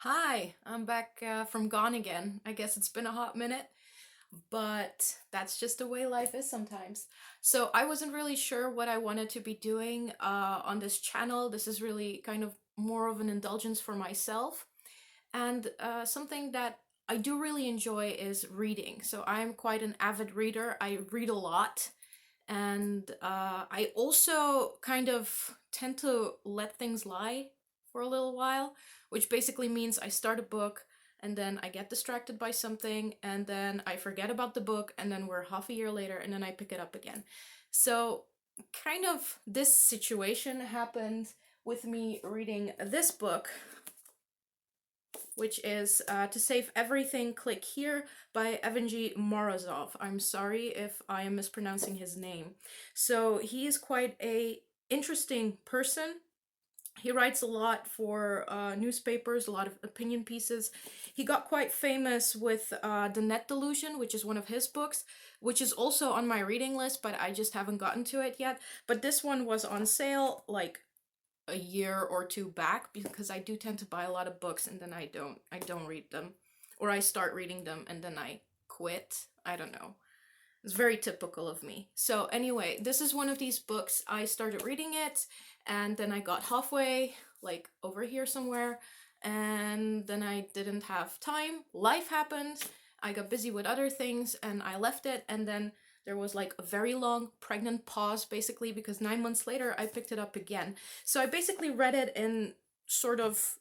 Hi, I'm back from gone again. I guess it's been a hot minute, but that's just the way life is sometimes. So I wasn't really sure what I wanted to be doing on this channel. This is really kind of more of an indulgence for myself. And something that I do really enjoy is reading. So I'm quite an avid reader. I read a lot. And I also kind of tend to let things lie for a little while, which basically means I start a book and then I get distracted by something and then I forget about the book and then we're half a year later and then I pick it up again. So, kind of this situation happened with me reading this book, which is To Save Everything, Click Here by Evgeny Morozov. I'm sorry if I am mispronouncing his name. So he is quite a interesting person. He writes a lot for newspapers, a lot of opinion pieces. He got quite famous with The Net Delusion, which is one of his books, which is also on my reading list, but I just haven't gotten to it yet. But this one was on sale like a year or two back because I do tend to buy a lot of books and then I don't read them, or I start reading them and then I quit. I don't know. It's very typical of me. So anyway, this is one of these books. I started reading it and then I got halfway, like over here somewhere, and then I didn't have time. Life happened. I got busy with other things and I left it, and then there was like a very long pregnant pause basically because 9 months later I picked it up again. So I basically read it in sort of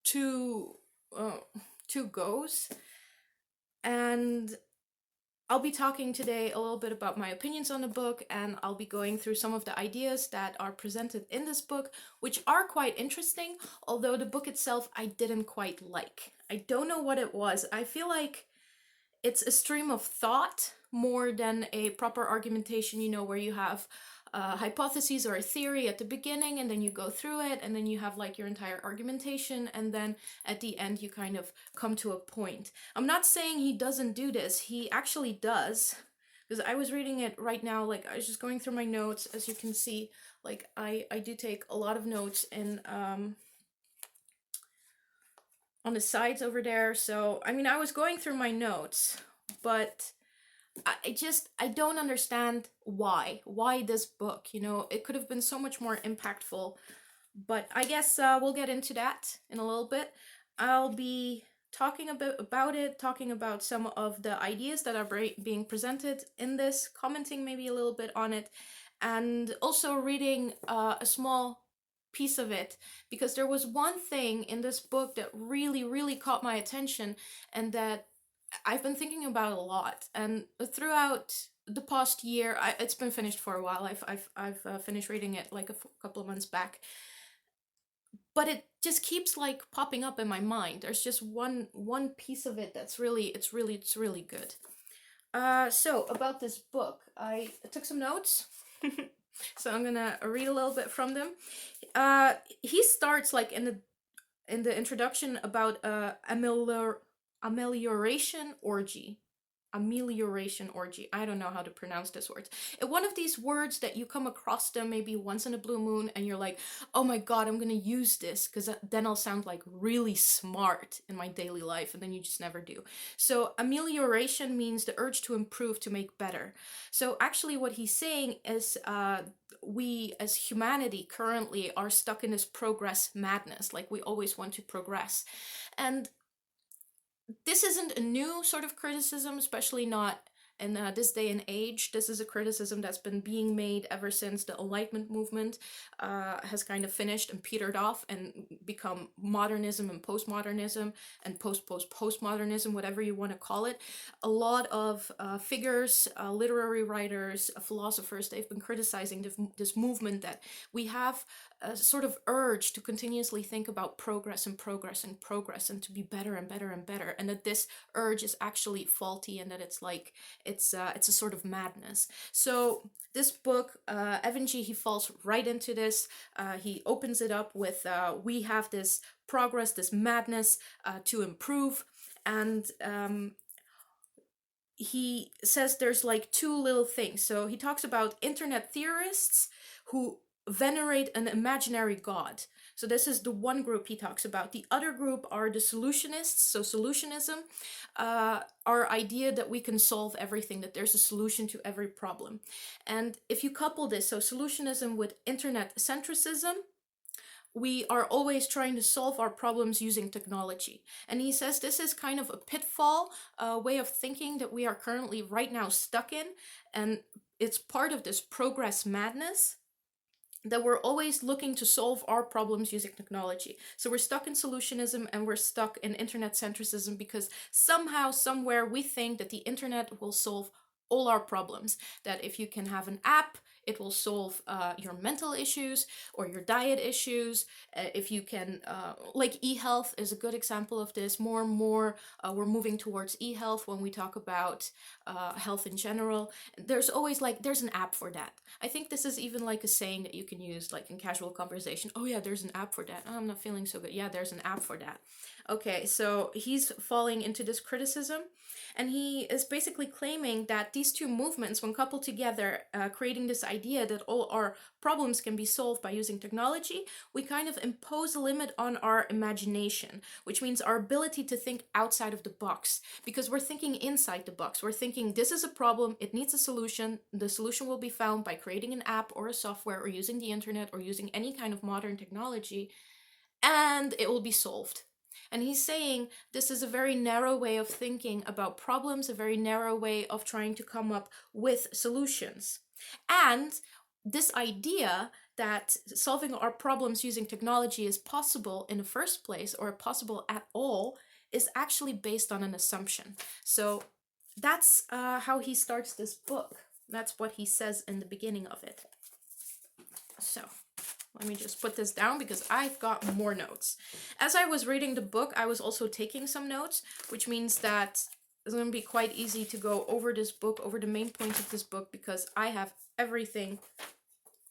two uh, two goes, and I'll be talking today a little bit about my opinions on the book, and I'll be going through some of the ideas that are presented in this book, which are quite interesting, although the book itself I didn't quite like. I don't know what it was. I feel like it's a stream of thought more than a proper argumentation, where you have hypotheses or a theory at the beginning and then you go through it and then you have like your entire argumentation and then at the end you kind of come to a point. I'm not saying he doesn't do this, he actually does. Because I was reading it right now, like I was just going through my notes, as you can see, like I do take a lot of notes in on the sides over there. So I mean I was going through my notes, but I don't understand why this book. It could have been so much more impactful, but I guess we'll get into that in a little bit. I'll be talking a bit about it, talking about some of the ideas that are being presented in this, commenting maybe a little bit on it, and also reading a small piece of it, because there was one thing in this book that really, really caught my attention and that I've been thinking about a lot. And throughout the past year, it's been finished for a while. I've finished reading it like a couple of months back, but it just keeps like popping up in my mind. There's just one piece of it that's really good. So about this book, I took some notes. So I'm gonna read a little bit from them. He starts like in the introduction about amelioration orgy. Amelioration orgy. I don't know how to pronounce this word. One of these words that you come across them maybe once in a blue moon and you're like, oh my god, I'm gonna use this because then I'll sound like really smart in my daily life, and then you just never do. So amelioration means the urge to improve, to make better. So actually what he's saying is we as humanity currently are stuck in this progress madness. Like we always want to progress. And this isn't a new sort of criticism, especially not in this day and age. This is a criticism that's been being made ever since the Enlightenment movement has kind of finished and petered off and become modernism and postmodernism and postmodernism, whatever you want to call it. A lot of figures, literary writers, philosophers, they've been criticizing this movement that we have a sort of urge to continuously think about progress and progress and progress and to be better and better and better, and that this urge is actually faulty and that it's like it's a sort of madness. So this book, Evgeny, he falls right into this. He opens it up with we have this progress, this madness to improve, and he says there's like two little things. So he talks about internet theorists who venerate an imaginary god. So this is the one group he talks about. The other group are the solutionists. So solutionism, our idea that we can solve everything, that there's a solution to every problem. And if you couple this, so solutionism with internet centricism, we are always trying to solve our problems using technology. And he says this is kind of a pitfall, way of thinking that we are currently right now stuck in. And it's part of this progress madness that we're always looking to solve our problems using technology. So we're stuck in solutionism and we're stuck in internet centricism because somehow, somewhere, we think that the internet will solve all our problems. That if you can have an app, it will solve your mental issues or your diet issues. If you can, like e-health is a good example of this. More and more, we're moving towards e-health when we talk about health in general. There's always like, there's an app for that. I think this is even like a saying that you can use like in casual conversation. Oh yeah, there's an app for that. Oh, I'm not feeling so good. Yeah, there's an app for that. Okay, so he's falling into this criticism. And he is basically claiming that these two movements, when coupled together, creating this idea that all our problems can be solved by using technology, we kind of impose a limit on our imagination, which means our ability to think outside of the box. Because we're thinking inside the box. We're thinking this is a problem, it needs a solution. The solution will be found by creating an app or a software or using the internet or using any kind of modern technology, and it will be solved. And he's saying this is a very narrow way of thinking about problems, a very narrow way of trying to come up with solutions. And this idea that solving our problems using technology is possible in the first place, or possible at all, is actually based on an assumption. So that's how he starts this book. That's what he says in the beginning of it. So let me just put this down because I've got more notes. As I was reading the book, I was also taking some notes, which means that it's going to be quite easy to go over this book, over the main points of this book, because I have everything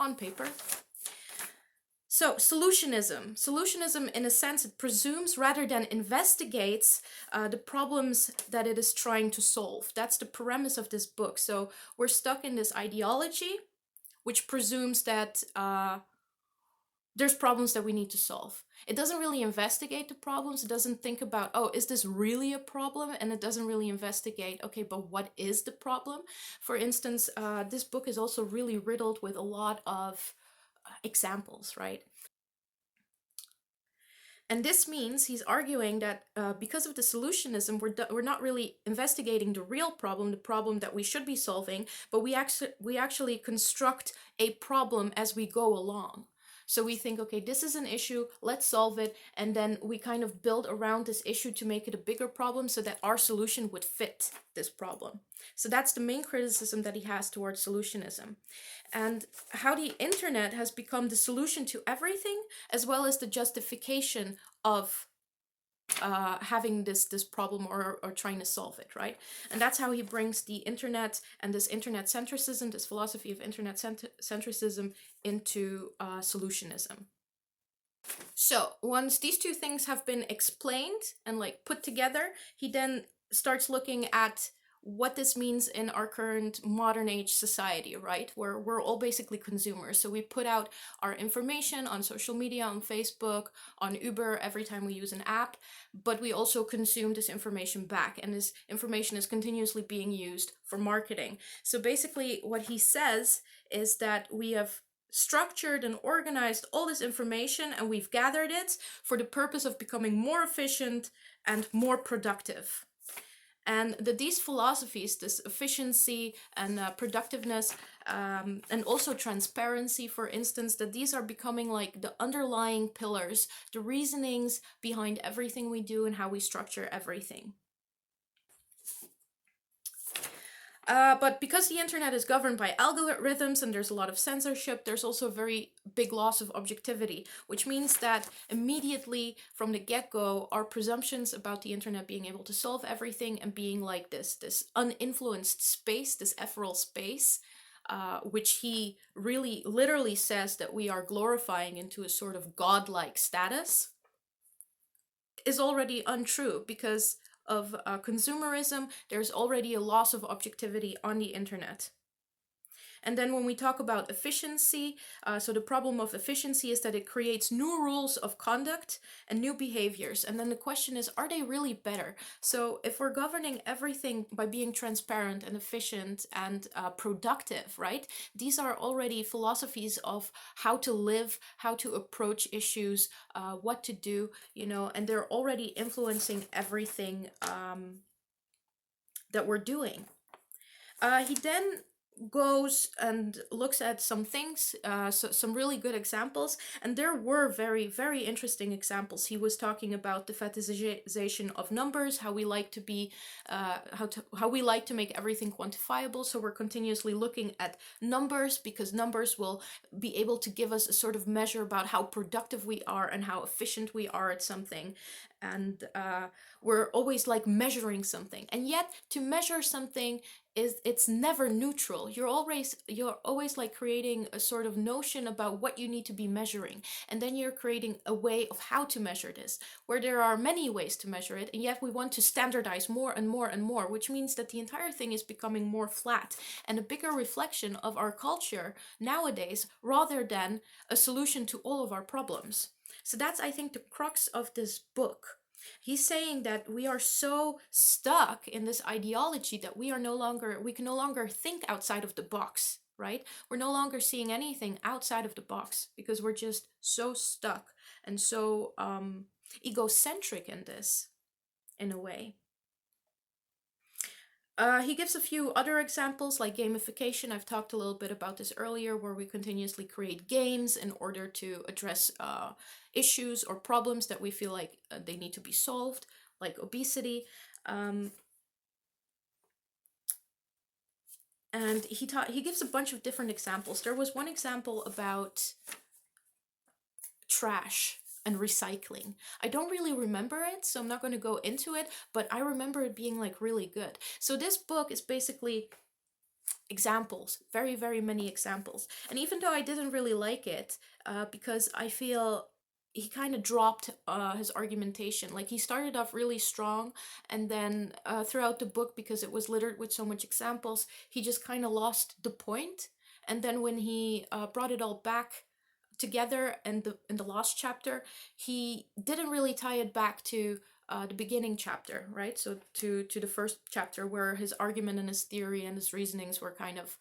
on paper. So, solutionism. Solutionism, in a sense, it presumes rather than investigates the problems that it is trying to solve. That's the premise of this book. So, we're stuck in this ideology, which presumes that there's problems that we need to solve. It doesn't really investigate the problems. It doesn't think about, oh, is this really a problem? And it doesn't really investigate, okay, but what is the problem? For instance, this book is also really riddled with a lot of examples, right? And this means he's arguing that because of the solutionism, we're not really investigating the real problem, the problem that we should be solving, but we actually construct a problem as we go along. So we think, okay, this is an issue, let's solve it, and then we kind of build around this issue to make it a bigger problem so that our solution would fit this problem. So that's the main criticism that he has towards solutionism. And how the internet has become the solution to everything, as well as the justification of having this problem or trying to solve it, right? And that's how he brings the internet and this internet centricism, this philosophy of internet centricism, into solutionism. So once these two things have been explained and like put together, he then starts looking at what this means in our current modern age society, right? Where we're all basically consumers. So we put out our information on social media, on Facebook, on Uber every time we use an app, but we also consume this information back, and this information is continuously being used for marketing. So basically what he says is that we have structured and organized all this information and we've gathered it for the purpose of becoming more efficient and more productive. And that these philosophies, this efficiency and productiveness, and also transparency, for instance, that these are becoming like the underlying pillars, the reasonings behind everything we do and how we structure everything. But because the internet is governed by algorithms and there's a lot of censorship, there's also a very big loss of objectivity, which means that immediately from the get-go, our presumptions about the internet being able to solve everything and being like this uninfluenced space, this ephemeral space, which he really literally says that we are glorifying into a sort of godlike status, is already untrue because of consumerism. There's already a loss of objectivity on the internet. And then when we talk about efficiency, so the problem of efficiency is that it creates new rules of conduct and new behaviors. And then the question is, are they really better? So if we're governing everything by being transparent and efficient and productive, right? These are already philosophies of how to live, how to approach issues, what to do, and they're already influencing everything that we're doing. He then goes and looks at some things, so some really good examples, and there were very, very interesting examples. He was talking about the fetishization of numbers, how we like to be, how we like to make everything quantifiable. So we're continuously looking at numbers because numbers will be able to give us a sort of measure about how productive we are and how efficient we are at something. And we're always like measuring something, and yet to measure something it's never neutral. You're always like creating a sort of notion about what you need to be measuring, and then you're creating a way of how to measure this, where there are many ways to measure it, and yet we want to standardize more and more and more, which means that the entire thing is becoming more flat and a bigger reflection of our culture nowadays rather than a solution to all of our problems. So that's, I think, the crux of this book. He's saying that we are so stuck in this ideology that we can no longer think outside of the box, right? We're no longer seeing anything outside of the box because we're just so stuck and so egocentric in this, in a way. He gives a few other examples like gamification. I've talked a little bit about this earlier, where we continuously create games in order to address issues or problems that we feel like they need to be solved, like obesity. And he gives a bunch of different examples. There was one example about trash and recycling. I don't really remember it, so I'm not going to go into it, but I remember it being like really good. So this book is basically examples, very, very many examples. And even though I didn't really like it, because I feel he kind of dropped his argumentation. Like he started off really strong, and then throughout the book, because it was littered with so much examples, he just kind of lost the point. And then when he brought it all back together in the last chapter, he didn't really tie it back to the beginning chapter, right? So to the first chapter where his argument and his theory and his reasonings were kind of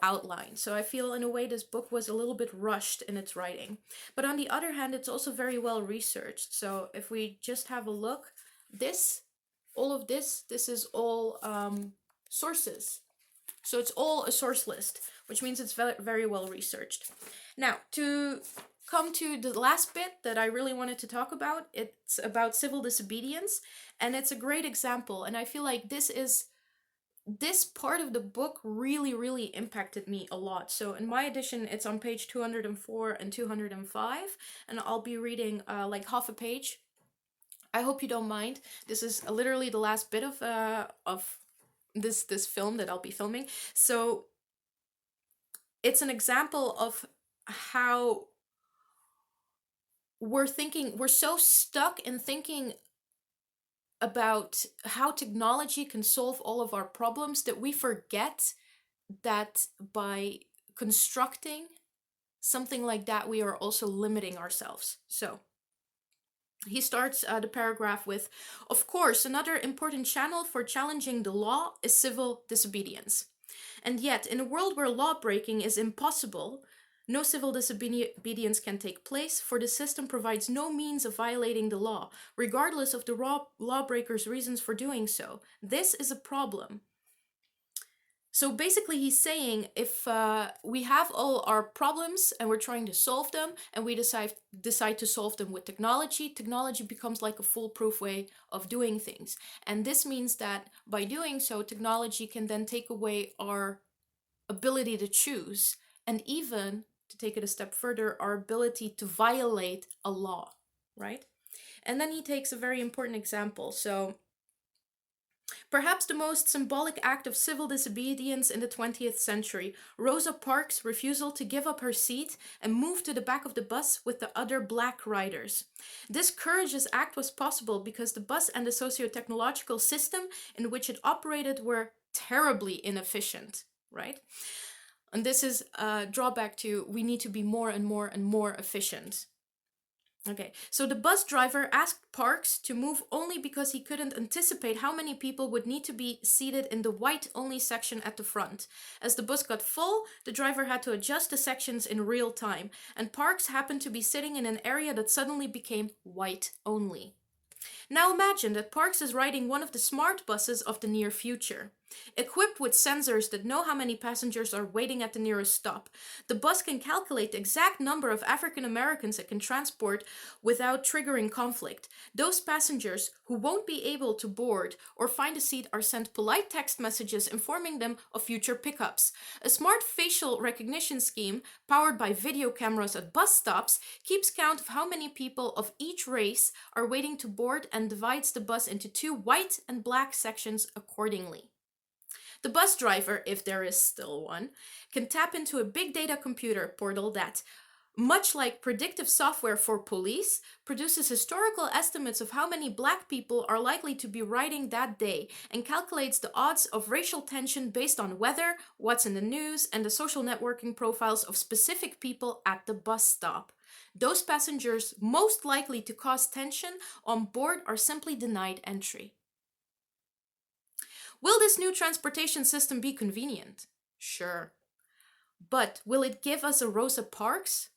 outlined. So I feel in a way this book was a little bit rushed in its writing. But on the other hand, it's also very well researched. So if we just have a look, all of this is all sources. So it's all a source list, which means it's very, very well researched. Now, to come to the last bit that I really wanted to talk about, it's about civil disobedience, and it's a great example. And I feel like this part of the book really, really impacted me a lot. So in my edition, it's on page 204 and 205, and I'll be reading like half a page. I hope you don't mind. This is literally the last bit of this film that I'll be filming. So it's an example of how we're so stuck in thinking about how technology can solve all of our problems that we forget that by constructing something like that, we are also limiting ourselves. So he starts the paragraph with, of course, another important channel for challenging the law is civil disobedience. And yet, in a world where law breaking is impossible, no civil disobedience can take place, for the system provides no means of violating the law, regardless of the lawbreaker's reasons for doing so. This is a problem. So basically he's saying if we have all our problems and we're trying to solve them, and we decide to solve them with technology becomes like a foolproof way of doing things. And this means that by doing so, technology can then take away our ability to choose, and even, to take it a step further, our ability to violate a law, right? And then he takes a very important example. So perhaps the most symbolic act of civil disobedience in the 20th century, Rosa Parks' refusal to give up her seat and move to the back of the bus with the other black riders. This courageous act was possible because the bus and the socio-technological system in which it operated were terribly inefficient, right? And this is a drawback to we need to be more and more and more efficient. Okay, so the bus driver asked Parks to move only because he couldn't anticipate how many people would need to be seated in the white-only section at the front. As the bus got full, the driver had to adjust the sections in real time, and Parks happened to be sitting in an area that suddenly became white-only. Now imagine that Parks is riding one of the smart buses of the near future. Equipped with sensors that know how many passengers are waiting at the nearest stop, the bus can calculate the exact number of African Americans it can transport without triggering conflict. Those passengers who won't be able to board or find a seat are sent polite text messages informing them of future pickups. A smart facial recognition scheme, powered by video cameras at bus stops, keeps count of how many people of each race are waiting to board and divides the bus into two white and black sections accordingly. The bus driver, if there is still one, can tap into a big data computer portal that, much like predictive software for police, produces historical estimates of how many black people are likely to be riding that day and calculates the odds of racial tension based on weather, what's in the news, and the social networking profiles of specific people at the bus stop. Those passengers most likely to cause tension on board are simply denied entry. Will this new transportation system be convenient? Sure. But will it give us a Rosa Parks?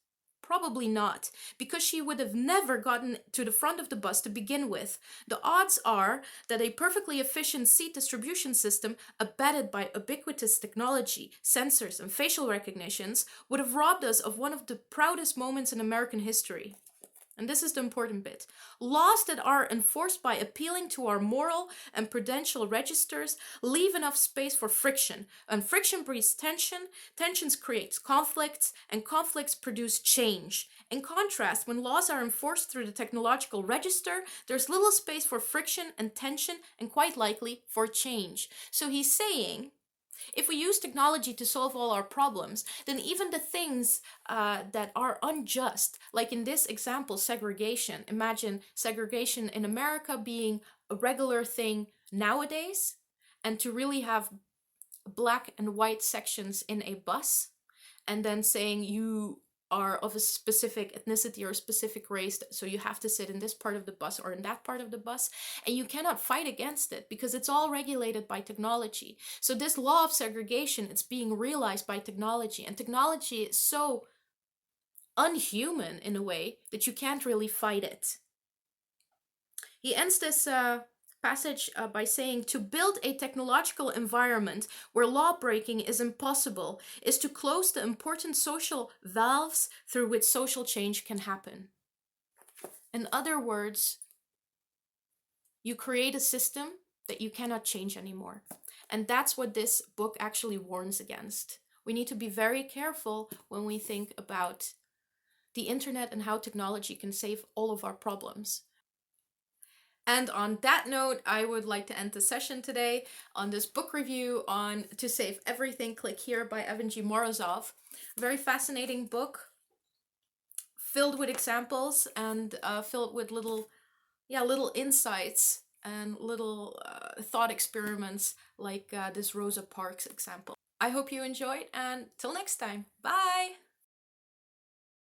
Probably not, because she would have never gotten to the front of the bus to begin with. The odds are that a perfectly efficient seat distribution system, abetted by ubiquitous technology, sensors, and facial recognitions, would have robbed us of one of the proudest moments in American history. And this is the important bit. Laws that are enforced by appealing to our moral and prudential registers leave enough space for friction. And friction breeds tension, tensions create conflicts, and conflicts produce change. In contrast, when laws are enforced through the technological register, there's little space for friction and tension, and quite likely for change. So he's saying, if we use technology to solve all our problems, then even the things that are unjust, like in this example, segregation. Imagine segregation in America being a regular thing nowadays, and to really have black and white sections in a bus, and then saying you are of a specific ethnicity or a specific race, so you have to sit in this part of the bus or in that part of the bus, and you cannot fight against it because it's all regulated by technology. So this law of segregation, it's being realized by technology, and technology is so unhuman in a way that you can't really fight it. He ends this passage by saying, to build a technological environment where law breaking is impossible is to close the important social valves through which social change can happen. In other words, you create a system that you cannot change anymore. And that's what this book actually warns against. We need to be very careful when we think about the internet and how technology can save all of our problems. And on that note, I would like to end the session today on this book review on To Save Everything, Click Here by Evgeny Morozov. Very fascinating book, filled with examples and filled with little insights and little thought experiments like this Rosa Parks example. I hope you enjoyed, and till next time, bye!